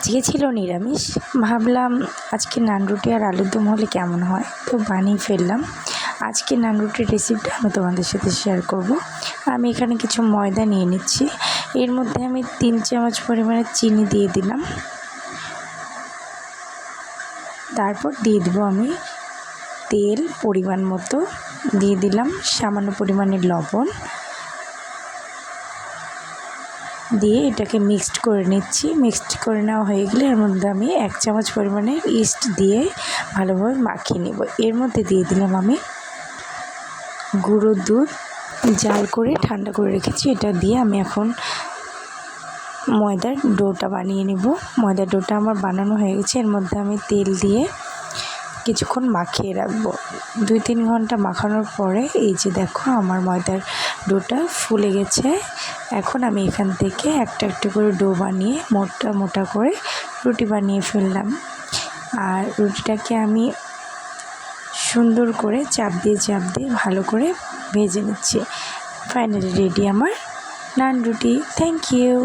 আজকে ছিল নিরামিষ, ভাবলাম আজকে নান রুটি আর আলুর দম হলে কেমন হয়, তো বানিয়ে ফেললাম। আজকে নান রুটির রেসিপিটা আমি তোমাদের সাথে শেয়ার করব। আমি এখানে কিছু ময়দা নিয়ে নিচ্ছি, এর মধ্যে আমি 3 চামচ পরিমাণে চিনি দিয়ে দিলাম। তারপর দিয়ে দেবো আমি তেল পরিমাণ মতো, দিয়ে দিলাম সামান্য পরিমাণে লবণ, দিয়ে এটাকে মিক্সড করে নিচ্ছি। মিক্সড করে নেওয়া হয়ে গেলে এর মধ্যে আমি 1 চামচ পরিমাণে ইস্ট দিয়ে ভালোভাবে মাখিয়ে নেব। এর মধ্যে দিয়ে দিলাম আমি গুঁড়ো দুধ, জাল করে ঠান্ডা করে রেখেছি। এটা দিয়ে আমি এখন ময়দার ডোটা বানিয়ে নেব। ময়দার ডোটা আমার বানানো হয়ে গেছে। এর মধ্যে আমি তেল দিয়ে কিছুক্ষণ মাখিয়ে রাখবো। 2-3 ঘন্টা মাখানোর পরে এই যে দেখো আমার ময়দার ডোটা ফুলে গেছে। এখন আমি এখান থেকে একটা একটা করে ডো বানিয়ে মোটা মোটা করে রুটি বানিয়ে ফেললাম। আর রুটিটাকে আমি সুন্দর করে চাপ দিয়ে ভালো করে ভেজে নিচ্ছি। ফাইনালি রেডি আমার নান রুটি। Thank you.